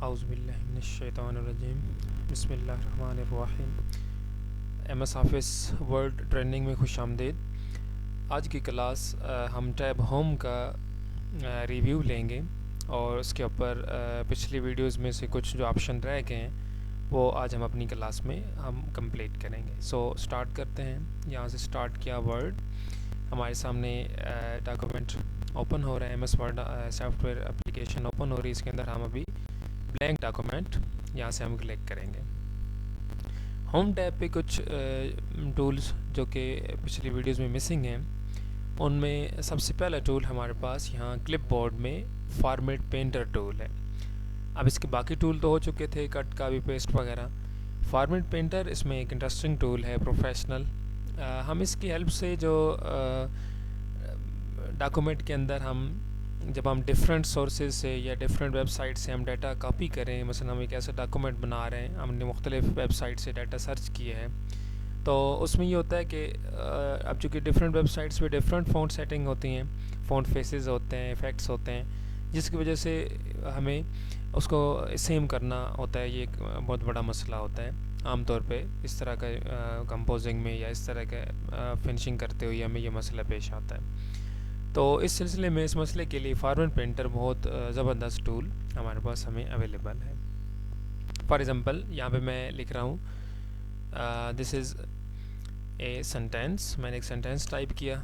اعوذ باللہ من الشیطان الرجیم بسم اللہ الرحمن الرحیم۔ M S Office Word training میں خوش آمدید۔ آج کی کلاس ہم ٹیب ہوم کا ریویو لیں گے اور اس کے اوپر پچھلی ویڈیوز میں سے کچھ جو آپشن رہ گئے ہیں وہ آج ہم اپنی کلاس میں ہم کمپلیٹ کریں گے۔ سو سٹارٹ کرتے ہیں۔ یہاں سے سٹارٹ کیا ورڈ، ہمارے سامنے ڈاکومنٹ اوپن ہو رہا ہے، M S word software application open ہو رہی ہے۔ اس کے اندر ہم ابھی بلینک ڈاکومنٹ یہاں سے ہم کلک کریں گے۔ ہوم ٹیب پہ کچھ ٹولز جو کہ پچھلی ویڈیوز میں مسنگ ہیں، ان میں سب سے پہلا ٹول ہمارے پاس یہاں کلپ بورڈ میں فارمیٹ پینٹر ٹول ہے۔ اب اس کے باقی ٹول تو ہو چکے تھے، کٹ کاپی پیسٹ وغیرہ۔ فارمیٹ پینٹر اس میں ایک انٹرسٹنگ ٹول ہے، پروفیشنل۔ ہم اس کی ہیلپ سے جو ڈاکومنٹ کے اندر جب ہم ڈفرینٹ سورسز سے یا ڈفرینٹ ویب سائٹ سے ہم ڈیٹا کاپی کریں، مثلا ہم ایک ایسا ڈاکومنٹ بنا رہے ہیں، ہم نے مختلف ویب سائٹ سے ڈیٹا سرچ کیا ہے، تو اس میں یہ ہوتا ہے کہ اب چونکہ ڈفرینٹ ویب سائٹس پہ ڈفرینٹ فونٹ سیٹنگ ہوتی ہیں، فونٹ فیسز ہوتے ہیں، ایفیکٹس ہوتے ہیں، جس کی وجہ سے ہمیں اس کو سیم کرنا ہوتا ہے۔ یہ ایک بہت بڑا مسئلہ ہوتا ہے۔ عام طور پہ اس طرح کا کمپوزنگ میں یا اس طرح کے فنشنگ کرتے ہوئے ہمیں یہ مسئلہ پیش آتا ہے۔ تو اس سلسلے میں اس مسئلے کے لیے فارمیٹ پینٹر بہت زبردست ٹول ہمارے پاس ہمیں اویلیبل ہے۔ فار ایگزامپل یہاں پہ میں لکھ رہا ہوں دس از اے سینٹینس، میں نے ایک سینٹینس ٹائپ کیا،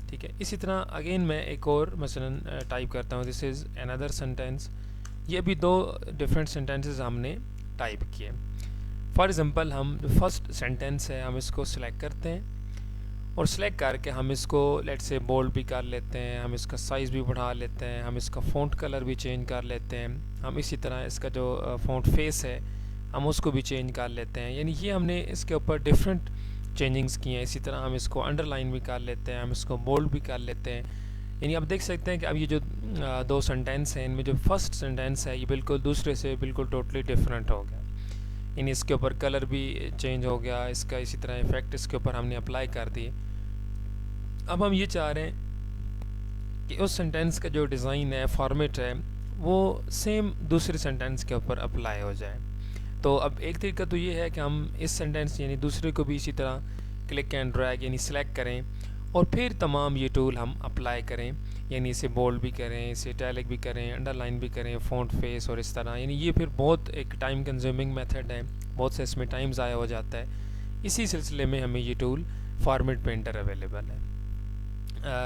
ٹھیک ہے۔ اسی طرح اگین میں ایک اور مثلا ٹائپ کرتا ہوں دس از اندر سینٹینس۔ یہ بھی دو ڈفرینٹ سینٹینسز ہم نے ٹائپ کیے۔ فار ایگزامپل ہم جو فرسٹ سینٹینس ہے ہم اس کو سلیکٹ کرتے ہیں اور سلیکٹ کر کے ہم اس کو لیٹ سے بولڈ بھی کر لیتے ہیں، ہم اس کا سائز بھی بڑھا لیتے ہیں، ہم اس کا فونٹ کلر بھی چینج کر لیتے ہیں، ہم اسی طرح اس کا جو فونٹ فیس ہے ہم اس کو بھی چینج کر لیتے ہیں۔ یعنی یہ ہم نے اس کے اوپر ڈفرینٹ چینجنگز کی ہیں۔ اسی طرح ہم اس کو انڈر لائن بھی کر لیتے ہیں، ہم اس کو بولڈ بھی کر لیتے ہیں۔ یعنی آپ دیکھ سکتے ہیں کہ اب یہ جو دو سینٹینس ہیں، ان میں جو فرسٹ سینٹینس ہے یہ بالکل دوسرے سے بالکل ٹوٹلی ڈفرینٹ ہو گیا۔ یعنی اس کے اوپر کلر بھی چینج ہو گیا، اس کا اسی طرح ایفیکٹ اس کے اوپر ہم نے اپلائی کر دیے۔ اب ہم یہ چاہ رہے ہیں کہ اس سینٹینس کا جو ڈیزائن ہے، فارمیٹ ہے، وہ سیم دوسرے سینٹینس کے اوپر اپلائی ہو جائے۔ تو اب ایک طریقہ تو یہ ہے کہ ہم اس سینٹینس یعنی دوسرے کو بھی اسی طرح کلک اینڈ ڈریگ یعنی سلیکٹ کریں اور پھر تمام یہ ٹول ہم اپلائی کریں، یعنی اسے بولڈ بھی کریں، اسے اٹیلک بھی کریں، انڈر لائن بھی کریں، فونٹ فیس اور اس طرح۔ یعنی یہ پھر بہت ایک ٹائم کنزیومنگ میتھڈ ہے، بہت سے اس میں ٹائم ضائع ہو جاتا ہے۔ اسی سلسلے میں ہمیں یہ ٹول فارمیٹ پینٹر اویلیبل ہے۔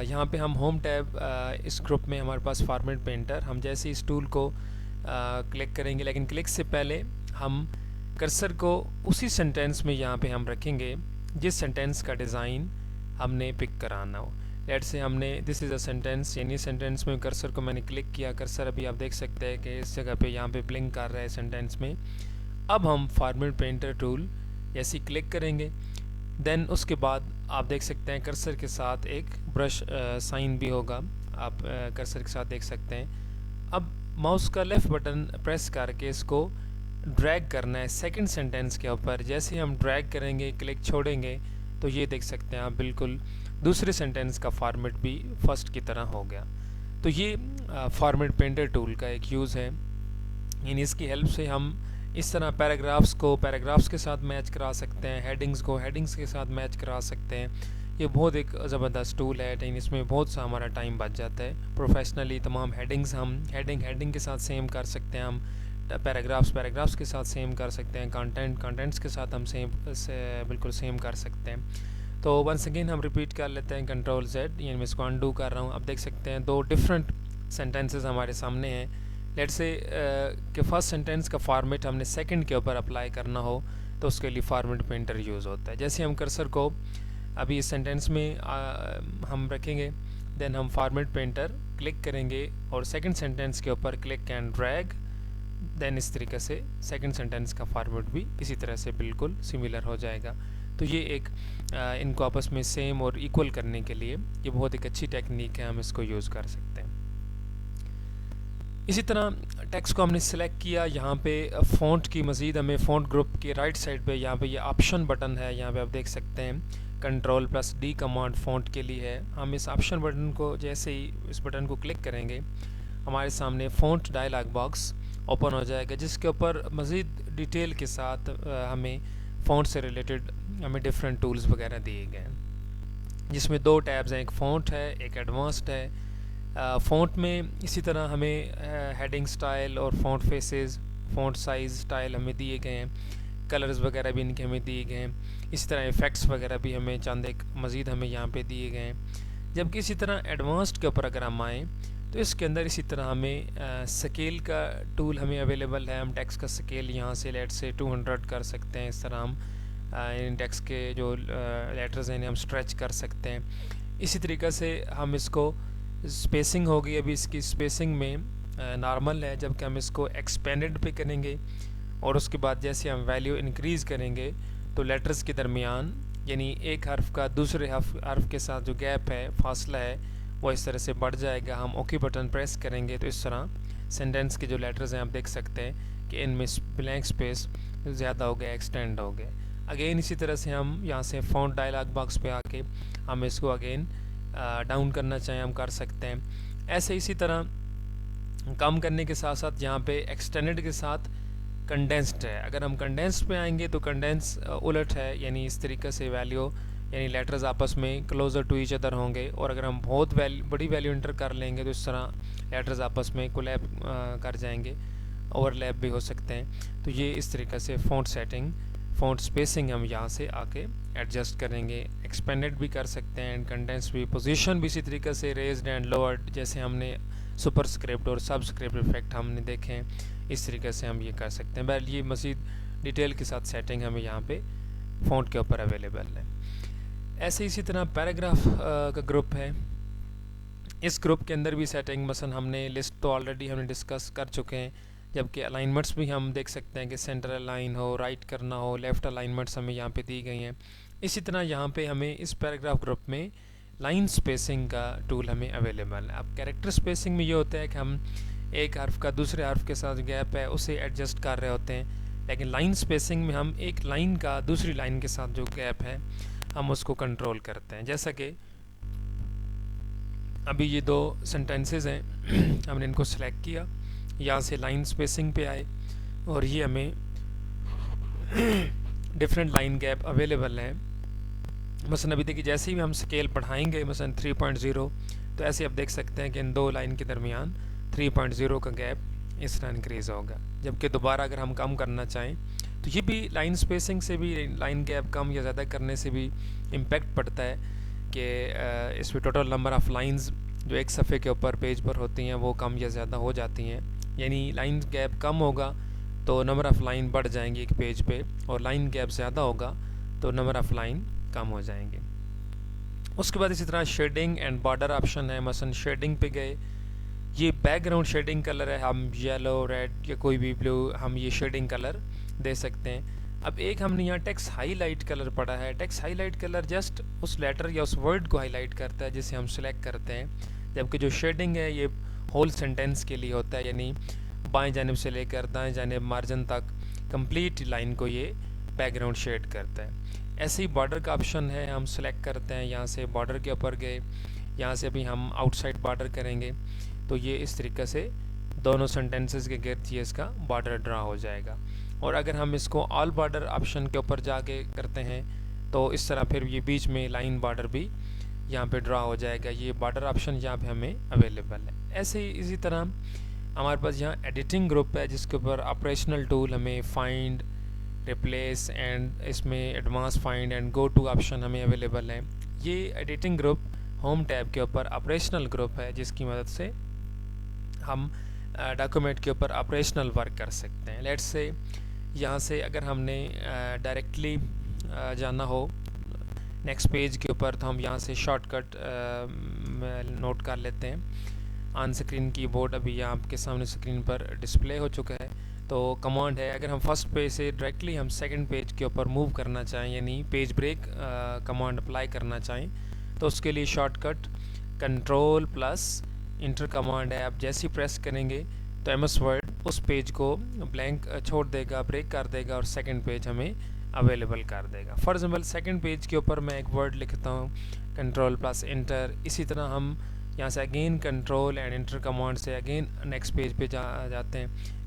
یہاں پہ ہم ہوم ٹیب اس گروپ میں ہمارے پاس فارمیٹ پینٹر، ہم جیسے اس ٹول کو کلک کریں گے، لیکن کلک سے پہلے ہم کرسر کو اسی سینٹینس میں یہاں پہ ہم رکھیں گے جس سینٹینس کا ڈیزائن ہم نے پک کرانا ہو۔ لیٹ سے ہم نے دس از اے سینٹینس، یعنی سینٹینس میں کرسر کو میں نے کلک کیا، کرسر ابھی آپ دیکھ سکتے ہیں کہ اس جگہ پہ یہاں پہ بلنک کر رہا ہے سینٹینس میں۔ اب ہم فارمیٹ پینٹر ٹول جیسے کلک کریں گے، دین اس کے بعد آپ دیکھ سکتے ہیں کرسر کے ساتھ ایک برش سائن بھی ہوگا، آپ کرسر کے ساتھ دیکھ سکتے ہیں۔ اب ماؤس کا لیفٹ بٹن پریس کر کے اس کو ڈریگ کرنا ہے سیکنڈ سینٹینس کے اوپر۔ جیسے ہم ڈریگ کریں گے، کلک چھوڑیں گے، تو یہ دیکھ سکتے ہیں آپ بالکل دوسرے سینٹینس کا فارمیٹ بھی فرسٹ کی طرح ہو گیا۔ تو یہ فارمیٹ پینٹر ٹول کا ایک یوز ہے، یعنی اس کی ہیلپ سے ہم اس طرح پیراگرافس کو پیراگرافس کے ساتھ میچ کرا سکتے ہیں، ہیڈنگز کو ہیڈنگز کے ساتھ میچ کرا سکتے ہیں۔ یہ بہت ایک زبردست ٹول ہے، لیکن اس میں بہت سا ہمارا ٹائم بچ جاتا ہے۔ پروفیشنلی تمام ہیڈنگز ہم ہیڈنگ کے ساتھ سیم کر سکتے ہیں، ہم پیراگرافس کے ساتھ سیم کر سکتے ہیں، کانٹینٹس کے ساتھ ہم بالکل سیم کر سکتے ہیں۔ تو ونس اگین ہم ریپیٹ کر لیتے ہیں کنٹرول زیڈ، یعنی میں اس کو انڈو کر رہا ہوں۔ اب دیکھ سکتے ہیں دو ڈفرینٹ سینٹینسز ہمارے سامنے ہیں۔ لیٹ سے کہ فرسٹ سینٹینس کا فارمیٹ ہم نے سیکنڈ کے اوپر اپلائی کرنا ہو تو اس کے لیے فارمیٹ پینٹر یوز ہوتا ہے۔ جیسے ہم کرسر کو ابھی اس سینٹینس میں ہم رکھیں گے، دین ہم فارمیٹ پینٹر کلک کریں گے اور سیکنڈ سینٹینس کے اوپر کلک اینڈ ڈریگ، دین اس طریقے سے سیکنڈ سینٹینس کا فارمیٹ بھی اسی طرح سے بالکل سملر ہو جائے گا۔ تو یہ ایک ان کو آپس میں سیم اور ایکول کرنے کے لیے یہ بہت ایک اچھی ٹیکنیک ہے، ہم اس کو یوز کر سکتے ہیں۔ اسی طرح ٹیکسٹ کو ہم نے سلیکٹ کیا، یہاں پہ فونٹ کی مزید ہمیں فونٹ گروپ کے رائٹ سائڈ پہ یہاں پہ یہ آپشن بٹن ہے، یہاں پہ آپ دیکھ سکتے ہیں کنٹرول+D کمانڈ فونٹ کے لیے ہے۔ ہم اس آپشن بٹن کو جیسے ہی اس بٹن کو کلک کریں گے، ہمارے سامنے فونٹ ڈائلاگ باکس اوپن ہو جائے گا، جس کے اوپر مزید ڈیٹیل کے ساتھ ہمیں فونٹ سے ریلیٹڈ ہمیں ڈفرینٹ ٹولز وغیرہ دیے گئے ہیں، جس میں 2 ٹیبز ہیں، ایک فونٹ ہے ایک ایڈوانسڈ ہے۔ فونٹ میں اسی طرح ہمیں ہیڈنگ سٹائل اور font phases, font size style ہمیں دیے گئے ہیں، کلرز وغیرہ بھی ان کے ہمیں دیے گئے ہیں، اسی طرح ایفیکٹس وغیرہ بھی ہمیں چند ایک مزید ہمیں یہاں پہ دیے گئے ہیں۔ جبکہ اسی طرح ایڈوانسڈ کے اوپر اگر ہم آئیں تو اس کے اندر اسی طرح ہمیں سکیل کا ٹول ہمیں اویلیبل ہے، ہم ٹیکسٹ کا سکیل یہاں سے لیٹ سے 200 کر سکتے ہیں، اس طرح ہم ان ٹیکسٹ کے جو لیٹرز ہیں ہم سٹریچ کر سکتے ہیں۔ اسی طریقہ سے ہم اس کو اسپیسنگ ہوگی، ابھی اس کی اسپیسنگ میں نارمل ہے، جبکہ ہم اس کو ایکسپینڈڈ پہ کریں گے اور اس کے بعد جیسے ہم ویلیو انکریز کریں گے تو لیٹرز کے درمیان یعنی ایک حرف کا دوسرے حرف کے ساتھ جو گیپ ہے، فاصلہ ہے، وہ اس طرح سے بڑھ جائے گا۔ ہم اوکے بٹن پریس کریں گے تو اس طرح سینٹینس کے جو لیٹرز ہیں آپ دیکھ سکتے ہیں کہ ان میں بلینک اسپیس زیادہ ہو گیا، ایکسٹینڈ ہو گیا۔ اگین اسی طرح سے ہم یہاں سے فونٹ ڈائلاگ باکس پہ آ کے ہم اس کو اگین ڈاؤن کرنا چاہیں ہم کر سکتے ہیں۔ ایسے اسی طرح کام کرنے کے ساتھ ساتھ یہاں پہ ایکسٹینڈڈ کے ساتھ کنڈینسڈ ہے، اگر ہم کنڈینس پہ آئیں گے تو کنڈینس الٹ ہے، یعنی اس طریقے سے ویلیو یعنی لیٹرز آپس میں کلوزر ٹو ایچ ادر ہوں گے، اور اگر ہم بہت بڑی ویلیو انٹر کر لیں گے تو اس طرح لیٹرز آپس میں کولیب کر جائیں گے، اوور لیپ بھی ہو سکتے ہیں۔ تو یہ اس طریقے سے فونٹ سیٹنگ، فونٹ سپیسنگ ہم یہاں سے آ کے ایڈجسٹ کریں گے، ایکسپینڈڈ بھی کر سکتے ہیں، کنڈینس بھی، پوزیشن بھی اسی طریقے سے ریزڈ اینڈ لوورڈ، جیسے ہم نے سپر اسکرپٹ اور سب اسکرپٹ افیکٹ ہم نے دیکھے ہیں، اس طریقے سے ہم یہ کر سکتے ہیں۔ بہرحال یہ مزید ڈیٹیل کے ساتھ سیٹنگ ہمیں یہاں پہ فونٹ کے اوپر اویلیبل ہے۔ ایسے اسی طرح پیراگراف کا گروپ ہے، اس گروپ کے اندر بھی سیٹنگ مثلا ہم نے لسٹ تو آلریڈی ہم نے ڈسکس کر چکے ہیں، جبکہ الائنمنٹس بھی ہم دیکھ سکتے ہیں کہ سینٹر الائن ہو، رائٹ کرنا ہو، لیفٹ الائنمنٹس ہمیں یہاں پہ دی گئی ہیں۔ اسی طرح یہاں پہ ہمیں اس پیراگراف گروپ میں لائن سپیسنگ کا ٹول ہمیں اویلیبل ہے۔ اب کیریکٹر سپیسنگ میں یہ ہوتا ہے کہ ہم ایک حرف کا دوسرے حرف کے ساتھ گیپ ہے اسے ایڈجسٹ کر رہے ہوتے ہیں، لیکن لائن سپیسنگ میں ہم ایک لائن کا دوسری لائن کے ساتھ جو گیپ ہے ہم اس کو کنٹرول کرتے ہیں۔ جیسا کہ ابھی یہ 2 سینٹینسز ہیں، ہم نے ان کو سلیکٹ کیا، یہاں سے لائن سپیسنگ پہ آئے اور یہ ہمیں ڈفرینٹ لائن گیپ اویلیبل ہیں۔ مثلا ابھی دیکھیے جیسے ہی ہم سکیل بڑھائیں گے مثلا 3.0 تو ایسے آپ دیکھ سکتے ہیں کہ ان 2 لائن کے درمیان 3.0 کا گیپ اس طرح انکریز ہوگا، جبکہ دوبارہ اگر ہم کم کرنا چاہیں تو یہ بھی لائن سپیسنگ سے بھی، لائن گیپ کم یا زیادہ کرنے سے بھی امپیکٹ پڑتا ہے کہ اس میں ٹوٹل نمبر آف لائنز جو ایک صفحے کے اوپر پیج پر ہوتی ہیں وہ کم یا زیادہ ہو جاتی ہیں، یعنی لائن گیپ کم ہوگا تو نمبر آف لائن بڑھ جائیں گی ایک پیج پہ، اور لائن گیپ زیادہ ہوگا تو نمبر آف لائن کم ہو جائیں گے۔ اس کے بعد اسی طرح شیڈنگ اینڈ بارڈر آپشن ہے، مثلا شیڈنگ پہ گئے، یہ بیک گراؤنڈ شیڈنگ کلر ہے، ہم یلو، ریڈ یا کوئی بھی بلو ہم یہ شیڈنگ کلر دے سکتے ہیں۔ اب ایک ہم نے یہاں ٹیکسٹ ہائی لائٹ کلر پڑھا ہے، text highlight colour just اس لیٹر یا اس ورڈ کو ہائی لائٹ کرتا ہے جسے ہم سلیکٹ کرتے ہیں، جبکہ جو شیڈنگ ہے یہ ہول سینٹینس کے لیے ہوتا ہے، یعنی بائیں جانب سے لے کر دائیں جانب مارجن تک کمپلیٹ لائن کو یہ بیک گراؤنڈ شیڈ کرتا ہے۔ ایسے ہی بارڈر کا آپشن ہے، ہم سلیکٹ کرتے ہیں، یہاں سے بارڈر کے اوپر گئے، یہاں سے ابھی ہم آؤٹ سائڈ بارڈر کریں گے تو یہ اس طریقے سے دونوں سینٹینسز کے گرد یہ اس کا بارڈر ڈرا ہو جائے گا۔ اور اگر ہم اس کو آل بارڈر آپشن کے اوپر جا کے کرتے ہیں تو اس طرح پھر یہ بیچ میں لائن بارڈر بھی یہاں پہ ڈرا ہو جائے گا، یہ بارڈر آپشن یہاں پہ ہمیں اویلیبل ہے۔ ایسے ہی اسی طرح ہمارے پاس یہاں ایڈیٹنگ گروپ ہے جس کے اوپر آپریشنل ٹول ہمیں فائنڈ، ریپلیس اینڈ اس میں advance find and go to option ہمیں اویلیبل ہیں۔ یہ ایڈیٹنگ گروپ ہوم ٹیب کے اوپر آپریشنل گروپ ہے جس کی مدد سے ہم ڈاکومنٹ کے اوپر آپریشنل ورک کر سکتے ہیں۔ لیٹس سے یہاں سے اگر ہم نے ڈائریکٹلی جانا ہو نیکسٹ پیج کے اوپر تو ہم یہاں سے شارٹ کٹ نوٹ کر لیتے ہیں۔ آن سکرین کی بورڈ ابھی یہاں آپ کے سامنے سکرین پر ڈسپلے ہو چکا ہے، تو کمانڈ ہے اگر ہم فرسٹ پیج سے ڈائریکٹلی ہم سیکنڈ پیج کے اوپر موو کرنا چاہیں، یعنی پیج بریک کمانڈ اپلائی کرنا چاہیں تو اس کے لیے shortcut control plus enter command ہے، آپ جیسے ہی پریس کریں گے تو ایم ایس ورڈ اس پیج کو بلینک چھوڑ دے گا، بریک کر دے گا اور سیکنڈ پیج ہمیں اویلیبل کر دے گا۔ فار ایگزامپل سیکنڈ پیج کے اوپر میں ایک ورڈ لکھتا ہوں، کنٹرول پلس انٹر، اسی طرح ہم یہاں سے again control and enter command سے اگین نیکسٹ پیج پہ جاتے ہیں،